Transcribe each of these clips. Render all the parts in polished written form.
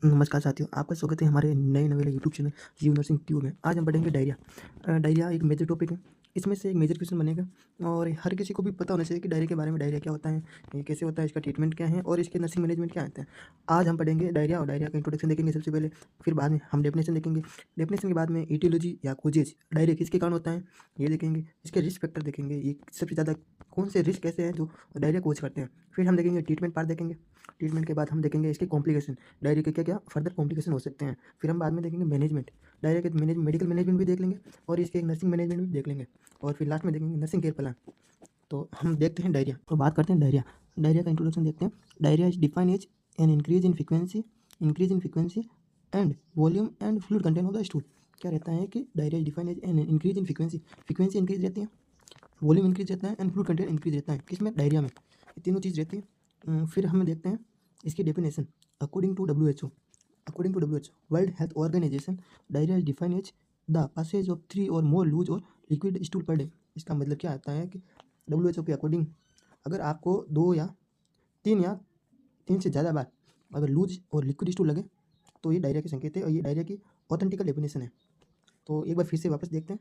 नमस्कार साथियों, आपका स्वागत है हमारे नए नवेले यूट्यूब चैनल जीव नर्सिंग ट्यूब में। आज हम पढ़ेंगे डायरिया। डायरिया एक मेजर टॉपिक है। इसमें से एक मेजर क्वेश्चन बनेगा और हर किसी को भी पता होना चाहिए कि डायरिया के बारे में। डायरिया क्या होता है, ये कैसे होता है, इसका ट्रीटमेंट क्या है और इसके नर्सिंग मैनेजमेंट क्या आता है। आज हम पढ़ेंगे डायरिया और डायरिया का इंट्रोडक्शन देखेंगे सबसे पहले। फिर बाद में हम डेफिनेशन देखेंगे। डेफिनेशन के बाद में ईटियोलॉजी या कोजेज, डायरिया किसके कारण होता है ये देखेंगे। इसके रिस्क फैक्टर देखेंगे, ये सबसे ज़्यादा कौन से रिस्क ऐसे हैं जो डायरिया कोज करते हैं। फिर हम देखेंगे ट्रीटमेंट पार्ट देखेंगे। ट्रीटमेंट के बाद हम देखेंगे इसके कॉम्प्लिकेशन, डायरिया के क्या क्या फर्दर कॉम्प्लिकेशन हो सकते हैं। फिर हम बाद में देखेंगे मैनेजमेंट, डायरिया के मेडिकल मैनेजमेंट भी देख लेंगे और इसके एक नर्सिंग मैनेजमेंट भी देख लेंगे। और फिर लास्ट में देखेंगे नर्सिंग केयर प्लान। तो हम देखते हैं डायरिया, तो बात करते हैं डायरिया। डायरिया का इंट्रोडक्शन देखते हैं। Diarrhoea is define as an increase in frequency and volume and fluid content of the stool. क्या रहता है कि diarrhoea is define as an increase in frequency increase रहती है, वॉल्यूम इंक्रीज रहता है एंड फ्लूइड कंटेंट इंक्रीज रहता है। किसमें? डायरिया में। ये तीनों चीज़ रहती है। फिर हम देखते हैं इसकी definition. According to WHO, world health organisation, diarrhoea is define as the passage of 3 or more loose और लिक्विड स्टूल पर डे। इसका मतलब क्या आता है कि WHO के अकॉर्डिंग अगर आपको 2 या 3 से ज़्यादा बार अगर लूज और लिक्विड स्टूल लगे तो ये डायरिया के संकेत है और ये डायरिया की ऑथेंटिकल डेफिनेशन है। तो एक बार फिर से वापस देखते हैं।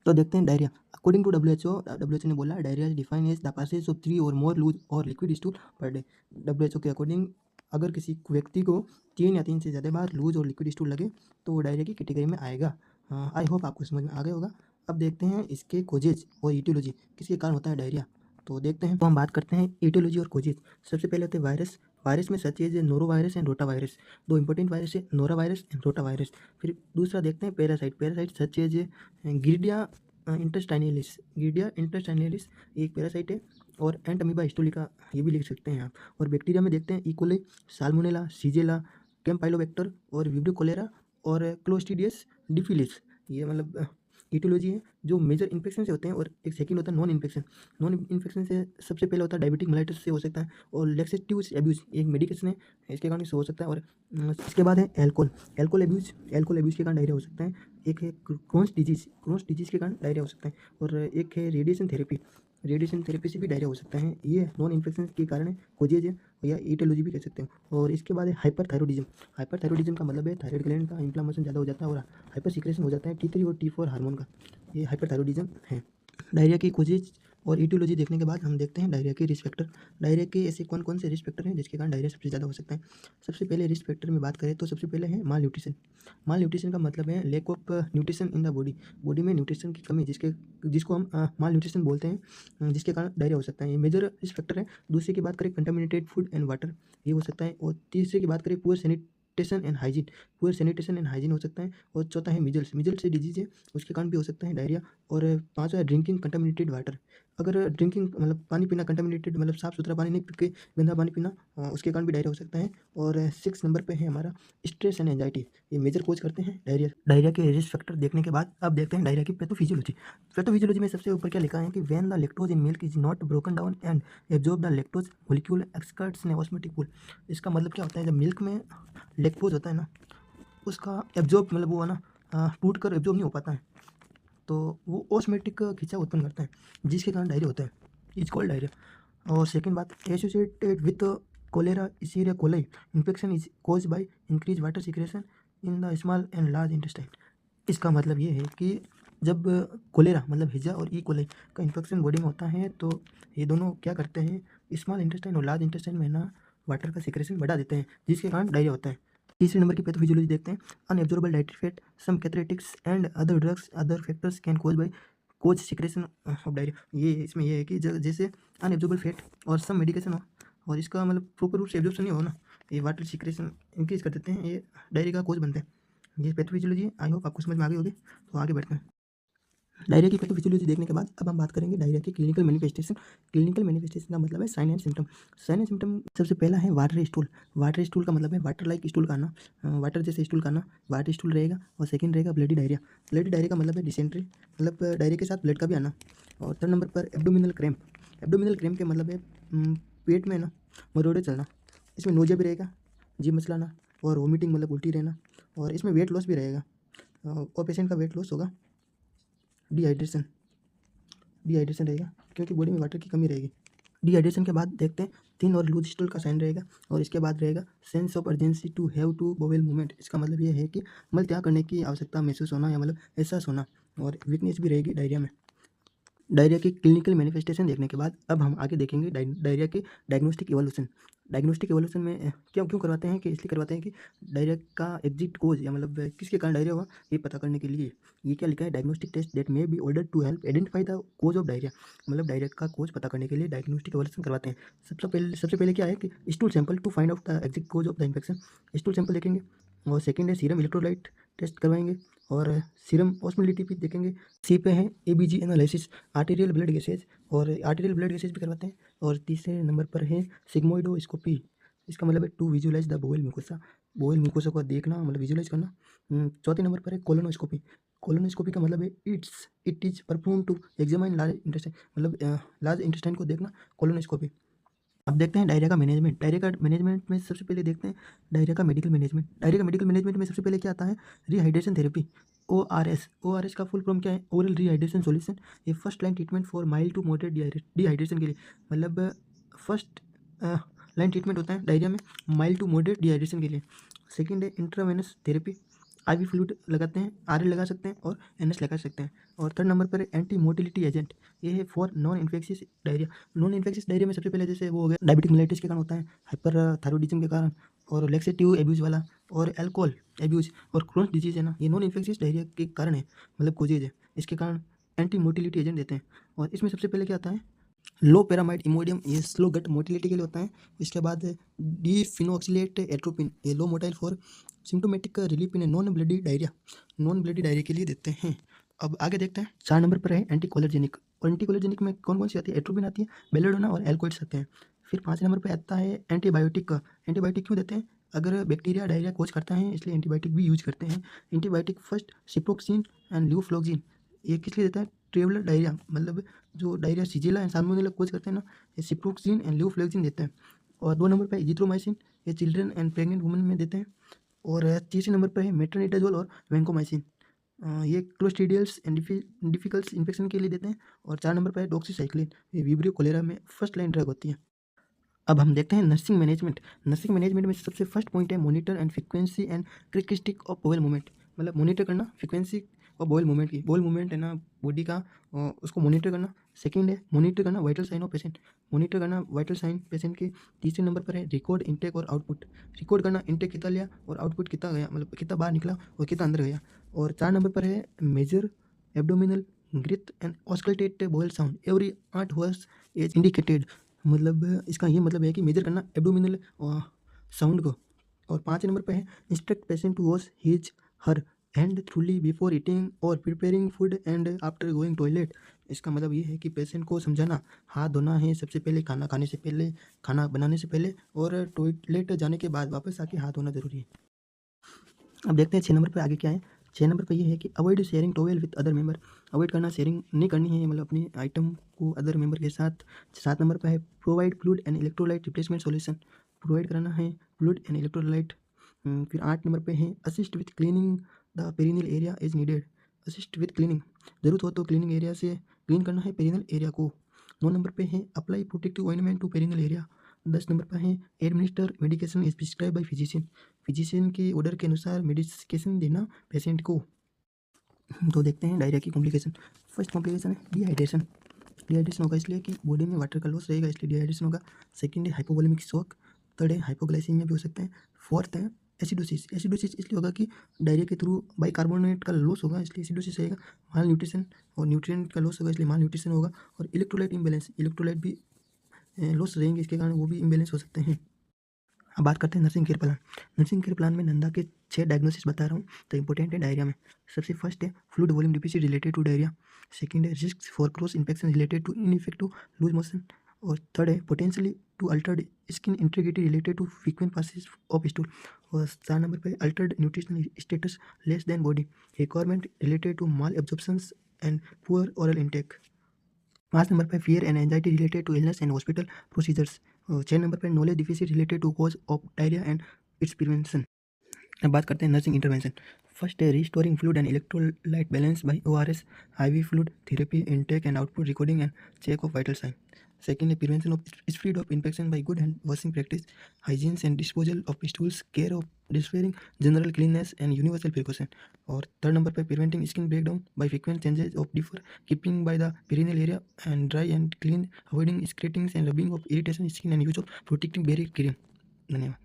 तो देखते हैं डायरिया। अकॉर्डिंग टू WHO ने बोला diarrhoea is define as the passage of 3 or more loose और liquid stool per day. WHO के अकॉर्डिंग अगर किसी व्यक्ति को 3 या 3 से ज़्यादा बार लूज और लिक्विड स्टूल लगे तो वो डायरिया की कैटेगरी में आएगा। आई होप आपको समझ में आ गया होगा। अब देखते हैं इसके कोजेज और ईटियोलॉजी, किसके कारण होता है डायरिया। तो देखते हैं, तो हम बात करते हैं ईटियोलॉजी और कोजेज। सबसे पहले होते हैं वायरस। वायरस में सच है noro virus and rota virus, दो इंपॉर्टेंट वायरस है, Nora virus and rota virus. फिर दूसरा देखते हैं पैरासाइट। पैरासाइट सच है गिरिडिया इंटेस्टाइनलिस एक पैरासाइट है और एंट अमीबा हिस्टोलिका ये भी लिख सकते हैं आप। और बैक्टीरिया में देखते हैं इकोली, साल्मोनेला, सीजेला, कैम्पाइलोबैक्टर और विब्रियो कोलेरा और क्लोस्ट्रीडियस डिफिलिस। ये मतलब ईटियोलॉजी है जो मेजर इन्फेक्शन से होते हैं। और एक सेकंड होता है नॉन इन्फेक्शन। नॉन इन्फेक्शन से सबसे पहले होता है डायबिटिक मेलाइटिस से हो सकता है और लेक्सेटिव एब्यूज एक मेडिकेशन है, इसके कारण से हो सकता है। और इसके बाद है एल्कोहल एब्यूज के कारण डायरिया हो सकता है। एक है क्रोन्स डिजीज के कारण डायरिया हो सकता है। और एक है रेडिएशन थेरेपी से भी डायरिया हो सकता है। ये नॉन इन्फेक्शन के कारण है, कोजेज है या ईटियोलॉजी भी कह सकते हैं। और इसके बाद है हाइपरथायरॉयडिज्म का मतलब है थायराइड ग्लैंड का इन्फ्लामेशन ज़्यादा हो जाता है और हाइपर सीक्रेशन हो जाता है T3 और T4 हार्मोन का। ये हाइपरथायरॉयडिज्म है। डायरिया की कोजेज और ईटियोलॉजी देखने के बाद हम देखते हैं डायरिया के रिस्क फैक्टर। डायरिया के ऐसे कौन कौन से रिस्क फैक्टर हैं जिसके कारण डायरिया सबसे ज़्यादा हो सकता है। सबसे पहले रिस्क फैक्टर में बात करें तो सबसे पहले है माल न्यूट्रिशन का मतलब है lack of nutrition in the body में न्यूट्रिशन की कमी, जिसको हम माल न्यूट्रिशन बोलते हैं, जिसके कारण डायरिया हो सकता है। ये मेजर रिस्क फैक्टर है। दूसरे की बात करें कंटामिनेटेड फूड एंड वाटर, ये हो सकता है। और तीसरे की बात करें पुअर सैनिटेशन एंड हाइजीन हो सकता है। और चौथा है मिजल्स से डिजीज है, उसके कारण भी हो सकता है डायरिया। और पाँचवा है ड्रिंकिंग कंटामिनेटेड वाटर। अगर ड्रिंकिंग मतलब पानी पीना कंटामिनेटेड मतलब साफ़ सुथरा पानी नहीं पी के गंदा पानी पीना, उसके कारण भी डायरिया हो सकता है। और 6 नंबर पे है हमारा स्ट्रेस एंड एंजाइटी, ये मेजर कोज करते हैं डायरिया के रिस्क फैक्टर देखने के बाद अब देखते हैं डायरिया की पैथोफिजियोलॉजी में सबसे ऊपर क्या लिखा है कि when the lactose in milk is not broken down and absorb the lactose molecule exerts an osmotic pull. इसका मतलब क्या होता है, जब मिल्क में लैक्टोज होता है ना, उसका एब्जॉर्ब मतलब वो है ना टूट कर एब्जॉर्ब नहीं हो पाता है, तो वो ऑस्मेटिक खिंचाव उत्पन्न करता है जिसके कारण डायरिया होता है, इज कॉल्ड डायरिया। और सेकंड बात, associated with cholera Escherichia coli infection is cause by increase water secretion in the small and large intestine. इसका मतलब ये है कि जब कोलेरा मतलब हिजा और ई कोलाई का इन्फेक्शन बॉडी में होता है तो ये दोनों क्या करते हैं, स्मॉल इंटेस्टाइन और लार्ज इंटेस्टाइन में ना वाटर का सिक्रेशन बढ़ा देते हैं जिसके कारण डायरिया होता है। तीसरे नंबर की पैथोफिजियोलॉजी देखते हैं। Unabsorbable dietary fat, some cathartics and other drugs other factors can cause secretion of diarrhoea. ये इसमें ये है कि जैसे अनएब्जॉर्बल फैट और सम मेडिकेशन हो और इसका मतलब प्रॉपर रूप से एब्जॉर्प्शन नहीं हो ना, ये वाटर सिक्रेशन इंक्रीज कर देते हैं, ये डायरिया का कोज बनते हैं। ये पैथोफिजियोलॉजी, आई होप आपको समझ में आ गई होगी। तो आगे बढ़ते हैं। डायरिया की पैथोफिजियोलॉजी देखने के बाद अब हम बात करेंगे डायरिया की क्लिनिकल मैनिफेस्टेशन का मतलब है साइन एंड सिम्टम। सबसे पहला है वाटर स्टूल का मतलब है वाटर लाइक स्टूल का आना, वाटर जैसे स्टूल का आना, वाटर स्टूल रहेगा। और सेकंड रहेगा ब्लडी डायरिया का मतलब है डिसेंट्री, मतलब डायरिया के साथ ब्लड का भी आना। और थर्ड नंबर पर एब्डोमिनल क्रैम्प के मतलब है पेट में ना मरोड़े चलना। इसमें नोजिया भी रहेगा, जी मचलाना और वोमिटिंग मतलब उल्टी रहना। और इसमें वेट लॉस भी रहेगा और पेशेंट का वेट लॉस होगा। डिहाइड्रेशन रहेगा क्योंकि बॉडी में वाटर की कमी रहेगी। डिहाइड्रेशन के बाद देखते हैं थिन और लूज स्टूल का साइन रहेगा। और इसके बाद रहेगा sense of urgency to have to bowel movement. इसका मतलब ये है कि मल त्याग करने की आवश्यकता महसूस होना या मतलब एहसास होना। और वीकनेस भी रहेगी डायरिया में। डायरिया की क्लिनिकल मैनिफेस्टेशन देखने के बाद अब हम आगे देखेंगे डायरिया के डायग्नोस्टिक इवोल्यूशन। डायग्नोस्टिक इवोल्यूशन में क्यों क्यों करवाते हैं कि इसलिए करवाते हैं कि डायरिया का एग्जिट कोज या मतलब किसके कारण डायरिया हुआ ये पता करने के लिए। ये क्या लिखा है, diagnostic test that may be order to help identify the cause of diarrhoea. मतलब डायरिया का कोज पता करने के लिए डायग्नोस्टिक इवोल्यूशन करवाते हैं। सबसे पहले क्या है कि stool sample to find out the exact cause of the infection. Stool sample देखेंगे। और सेकेंड है सीरम इलेक्ट्रोलाइट टेस्ट करवाएंगे। और सीरम ऑस्मोलिटी भी देखेंगे। सी पे है ABG analysis, arterial blood gases. और आर्टेरियल ब्लड गैसेज भी करवाते हैं। और तीसरे नंबर पर है सिग्मोइडोस्कोपी। इसका मतलब है to visualise the bowel mucosa. Bowel mucosa को देखना मतलब विजुअलाइज करना। चौथे नंबर पर है कोलोनोस्कोपी। कोलोनोस्कोपी का मतलब है it is perform to examine large intestine. मतलब लार्ज इंटेस्टाइन को देखना कोलोनोस्कोपी। अब देखते हैं डायरिया का मैनेजमेंट। डायरिया का मैनेजमेंट में सबसे पहले देखते हैं डायरिया का मेडिकल मैनेजमेंट। डायरिया का मेडिकल मैनेजमेंट में सबसे पहले क्या आता है, रिहाइड्रेशन थेरेपी, ORS का फुल फॉर्म क्या है, ओरल रिहाइड्रेशन सॉल्यूशन। ये first line treatment for mild to moderate dehydration के लिए। मतलब फर्स्ट लाइन ट्रीटमेंट होता है डायरिया में माइल्ड टू मॉडरेट डिहाइड्रेशन के लिए। सेकेंड है इंट्रावेनस थेरेपी, IV फ्लूइड लगाते हैं, RL लगा सकते हैं और NS लगा सकते हैं। और थर्ड नंबर पर है एंटी मोटिलिटी एजेंट। ये है for non infectious diarrhoea. Non infectious diarrhoea में सबसे पहले जैसे वो हो गया डायबिटिक मेलाइटिस के कारण होता है, हाइपर थायरॉइडिज्म के कारण, और लेक्सेटिव एब्यूज वाला, और अल्कोहल एब्यूज, और क्रोन्स डिजीज है ना, ये नॉन इन्फेक्शियस डायरिया के कारण है, मतलब कोजेज है। इसके कारण एंटी मोटिलिटी एजेंट देते हैं। और इसमें सबसे पहले क्या आता है, लो पैरामाइड इमोडियम, ये स्लो गट मोटिलिटी के लिए होता है। इसके बाद डी फिनोक्सिलेट एट्रोपिन, ये Lomotil for symptomatic relief in non bloody diarrhoea के लिए देते हैं। अब आगे देखते हैं 4 नंबर पर है एंटीकोलर्जेनिक। और एंटीकोलर्जेनिक में कौन कौन सी आती है, एट्रोपिन आती है, बेलेडोना और एल्कोइड्स आते हैं। फिर 5 नंबर पर आता है एंटीबायोटिक का। एंटीबायोटिक क्यों देते हैं, अगर बैक्टीरिया डायरिया कोज करता है इसलिए एंटीबायोटिक भी यूज करते हैं। एंटीबायोटिक फर्स्ट सिप्रोक्सिन एंड ल्यूफ्लोक्सिन, ये किस लिए देता है, ट्रेवलर डायरिया, मतलब जो डायरिया सीजिला एंड साल्मोनेला कोज करते हैं ना, ये सिप्रोक्सिन एंड ल्यूफ्लोक्सिन देते हैं। और 2 नंबर पर इजिथ्रोमाइसिन, ये चिल्ड्रन एंड प्रेग्नेंट वुमेन में देते हैं। और तीसरे नंबर पर है मेट्रोनिडाजोल और वैंकोमाइसिन, ये क्लोस्ट्रीडियल्स एंड डिफिकल्ट इन्फेक्शन के लिए देते हैं। और 4 नंबर पर है डॉक्सीसाइक्लिन, ये विब्रियो कोलेरा में फर्स्ट लाइन ड्रग होती है। अब हम देखते हैं नर्सिंग मैनेजमेंट। नर्सिंग मैनेजमेंट में सबसे फर्स्ट पॉइंट है monitor and frequency and characteristic of bowel movement. मतलब मॉनिटर करना फ्रीक्वेंसी और बोवेल मूवमेंट की, बोवेल मूवमेंट है ना बॉडी का, उसको मॉनिटर करना। सेकंड है मॉनिटर करना vital sign of patient, monitor करना वाइटल साइन पेशेंट के। तीसरे नंबर पर है रिकॉर्ड इनटेक और आउटपुट, रिकॉर्ड करना इनटेक कितना लिया और आउटपुट कितना गया, मतलब कितना बाहर निकला और कितना अंदर गया। और 4 नंबर पर है measure abdominal girth and auscultate bowel sound every 8 hours as indicated. मतलब इसका ये मतलब है कि मेजर करना एब्डोमिनल साउंड को। और 5 नंबर पे है instruct patient to wash his her hand thoroughly before eating और preparing food and after going toilet. इसका मतलब ये है कि पेशेंट को समझाना हाथ धोना है सबसे पहले, खाना खाने से पहले, खाना बनाने से पहले, और टॉयलेट जाने के बाद वापस आके हाथ धोना जरूरी है। अब देखते हैं 6 नंबर पे आगे क्या है। 6 नंबर पे ये है कि avoid sharing towel with other member, avoid करना, शेयरिंग नहीं करनी है, मतलब अपने आइटम को अदर मेंबर के साथ। 7 नंबर पे है provide fluid and electrolyte replacement solution, provide कराना है फ्लूइड एंड इलेक्ट्रोलाइट। फिर 8 नंबर पे है assist with cleaning the perineal area is needed, assist with cleaning, जरूरत हो तो क्लीनिंग एरिया से क्लीन करना है पेरिनियल एरिया को। 9 नंबर पे है apply protective ointment to perineal area. 10 number पर है administer medication is prescribe by physician, physician के ऑर्डर के अनुसार मेडिकेशन देना पेशेंट को। तो देखते हैं डायरिया की कॉम्प्लिकेशन। फर्स्ट कॉम्प्लिकेशन है डिहाइड्रेशन, डिहाइड्रेशन होगा इसलिए कि बॉडी में वाटर का लॉस रहेगा इसलिए डिहाइड्रेशन होगा। सेकंड है हाइपोवोलेमिक शॉक। थर्ड है हाइपोग्लाइसीमिया भी हो सकते हैं। फोर्थ है एसिडोसिस, एसिडोसिस इसलिए होगा कि डायरिया के थ्रू बाइकार्बोनेट का लॉस होगा इसलिए एसिडोसिस रहेगा। माल न्यूट्रिशन और न्यूट्रिएंट का लॉस होगा इसलिए माल न्यूट्रिशन होगा। और इलेक्ट्रोलाइट इम्बैलेंस, इलेक्ट्रोलाइट भी लॉस रहेंगे इसके कारण वो भी इम्बैलेंस हो सकते हैं। अब बात करते हैं nursing care plan. Nursing care plan में नंदा के 6 डायग्नोसिस बता रहा हूँ तो इंपॉर्टेंट है डायरिया में। सबसे फर्स्ट है fluid volume deficit related to diarrhoea. Second है risk for cross infection related to ineffective loose motion. और थर्ड है potentially to altered skin integrity related to frequent passage of stool. और 4 number पे altered nutritional status less than body requirement related to malabsorptions and poor oral intake. 5 number पे fear and anxiety related to illness and hospital procedures. 6 number पे knowledge deficit related to cause of diarrhoea and its prevention. अब बात करते हैं nursing intervention. First है restoring fluid and electrolyte balance by ORS, IV fluid therapy, intake and output recording and check of vital sign. Second है prevention of spread of infection by good hand washing practice, hygiene and disposal of stools, care of diapering, general cleanness and universal precaution. और third number पर preventing skin breakdown by frequent changes of diaper, keeping by the perineal area and dry and clean, avoiding scratchings and rubbing of irritation skin and use of protecting barrier cream. धन्यवाद।